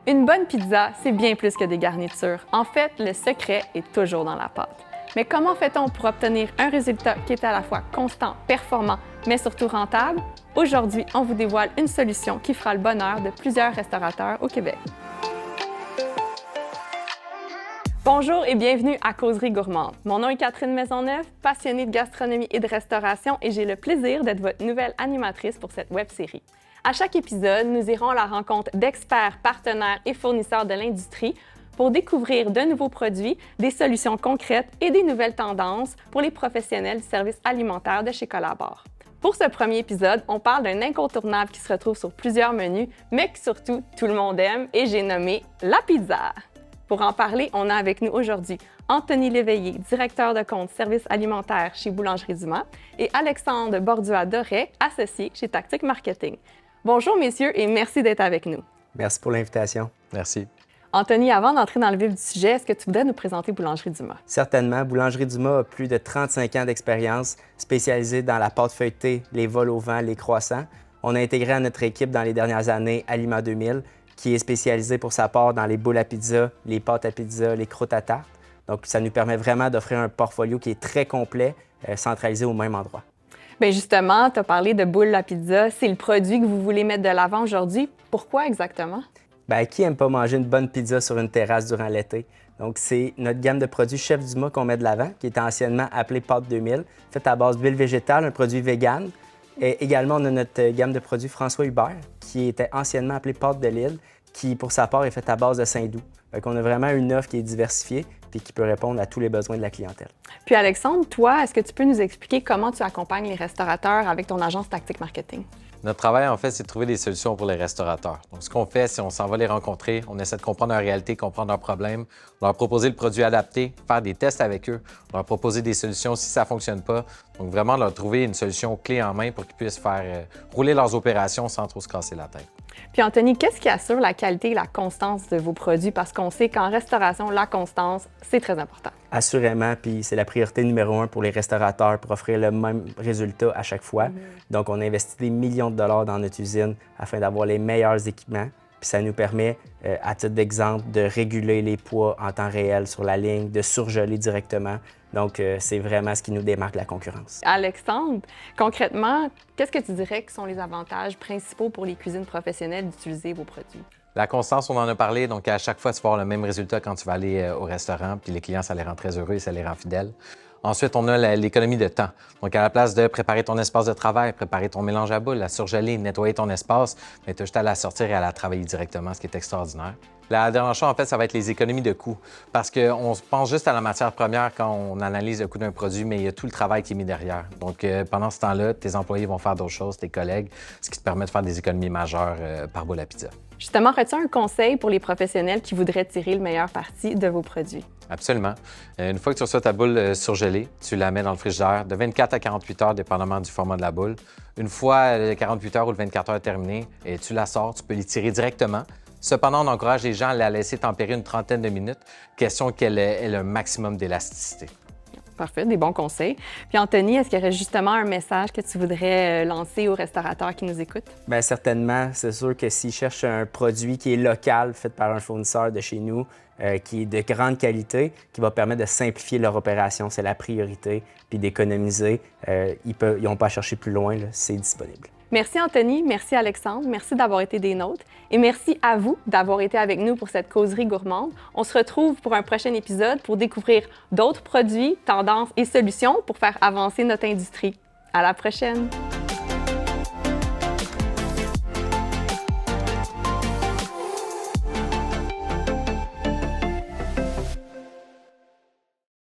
Une bonne pizza, c'est bien plus que des garnitures. En fait, le secret est toujours dans la pâte. Mais comment fait-on pour obtenir un résultat qui est à la fois constant, performant, mais surtout rentable? Aujourd'hui, on vous dévoile une solution qui fera le bonheur de plusieurs restaurateurs au Québec. Bonjour et bienvenue à Causerie gourmande. Mon nom est Catherine Maisonneuve, passionnée de gastronomie et de restauration, et j'ai le plaisir d'être votre nouvelle animatrice pour cette web-série. À chaque épisode, nous irons à la rencontre d'experts, partenaires et fournisseurs de l'industrie pour découvrir de nouveaux produits, des solutions concrètes et des nouvelles tendances pour les professionnels du service alimentaire de chez Collabor. Pour ce premier épisode, on parle d'un incontournable qui se retrouve sur plusieurs menus, mais que surtout tout le monde aime, et j'ai nommé la pizza. Pour en parler, on a avec nous aujourd'hui Anthony Léveillé, directeur de compte service alimentaire chez Boulangerie Dumas, et Alexandre Bordua-Doré, associé chez Tactique Marketing. Bonjour messieurs et merci d'être avec nous. Merci pour l'invitation. Merci. Anthony, avant d'entrer dans le vif du sujet, est-ce que tu voudrais nous présenter Boulangerie Dumas? Certainement. Boulangerie Dumas a plus de 35 ans d'expérience, spécialisée dans la pâte feuilletée, les vols au vent, les croissants. On a intégré à notre équipe dans les dernières années Aliment 2000, qui est spécialisé pour sa part dans les boules à pizza, les pâtes à pizza, les croûtes à tarte. Donc, ça nous permet vraiment d'offrir un portfolio qui est très complet, centralisé au même endroit. Bien justement, tu as parlé de boules à pizza. C'est le produit que vous voulez mettre de l'avant aujourd'hui. Pourquoi exactement? Bien, qui n'aime pas manger une bonne pizza sur une terrasse durant l'été? Donc, c'est notre gamme de produits Chef Dumas qu'on met de l'avant, qui était anciennement appelée Pâte 2000, faite à base d'huile végétale, un produit vegan. Et également, on a notre gamme de produits François Hubert, qui était anciennement appelée Pâte de Lille, qui, pour sa part, est faite à base de Saint-Doux. Donc, on a vraiment une offre qui est diversifiée et qui peut répondre à tous les besoins de la clientèle. Puis Alexandre, toi, est-ce que tu peux nous expliquer comment tu accompagnes les restaurateurs avec ton agence Tactique Marketing? Notre travail, en fait, c'est de trouver des solutions pour les restaurateurs. Donc, ce qu'on fait, c'est on s'en va les rencontrer, on essaie de comprendre leur réalité, comprendre leurs problèmes, leur proposer le produit adapté, faire des tests avec eux, leur proposer des solutions si ça ne fonctionne pas. Donc, vraiment, leur trouver une solution clé en main pour qu'ils puissent faire rouler leurs opérations sans trop se casser la tête. Puis Anthony, qu'est-ce qui assure la qualité et la constance de vos produits? Parce qu'on sait qu'en restauration, la constance, c'est très important. Assurément, puis c'est la priorité numéro 1 pour les restaurateurs pour offrir le même résultat à chaque fois. Donc, on investit des millions de dollars dans notre usine afin d'avoir les meilleurs équipements. Puis ça nous permet, à titre d'exemple, de réguler les poids en temps réel sur la ligne, de surgeler directement. Donc, c'est vraiment ce qui nous démarque de la concurrence. Alexandre, concrètement, qu'est-ce que tu dirais que sont les avantages principaux pour les cuisines professionnelles d'utiliser vos produits? La constance, on en a parlé, donc à chaque fois, tu vas avoir le même résultat quand tu vas aller au restaurant, puis les clients, ça les rend très heureux et ça les rend fidèles. Ensuite, on a l'économie de temps. Donc, à la place de préparer ton espace de travail, préparer ton mélange à boules, la surgeler, nettoyer ton espace, mais tu as juste à la sortir et à la travailler directement, ce qui est extraordinaire. La dernière chose, en fait, ça va être les économies de coûts. Parce qu'on pense juste à la matière première quand on analyse le coût d'un produit, mais il y a tout le travail qui est mis derrière. Donc, pendant ce temps-là, tes employés vont faire d'autres choses, tes collègues, ce qui te permet de faire des économies majeures par boule à pizza. Justement, aurais-tu un conseil pour les professionnels qui voudraient tirer le meilleur parti de vos produits? Absolument. Une fois que tu reçois ta boule surgelée, tu la mets dans le frigidaire de 24 à 48 heures, dépendamment du format de la boule. Une fois le 48 heures ou le 24 heures terminé, tu la sors, tu peux les tirer directement. Cependant, on encourage les gens à la laisser tempérer une trentaine de minutes, question qu'elle ait un maximum d'élasticité. Parfait, des bons conseils. Puis Anthony, est-ce qu'il y aurait justement un message que tu voudrais lancer aux restaurateurs qui nous écoutent? Bien, certainement. C'est sûr que s'ils cherchent un produit qui est local, fait par un fournisseur de chez nous, qui est de grande qualité, qui va permettre de simplifier leur opération, c'est la priorité, puis d'économiser, ils n'ont pas à chercher plus loin, là, c'est disponible. Merci Anthony, merci Alexandre, merci d'avoir été des nôtres et merci à vous d'avoir été avec nous pour cette causerie gourmande. On se retrouve pour un prochain épisode pour découvrir d'autres produits, tendances et solutions pour faire avancer notre industrie. À la prochaine!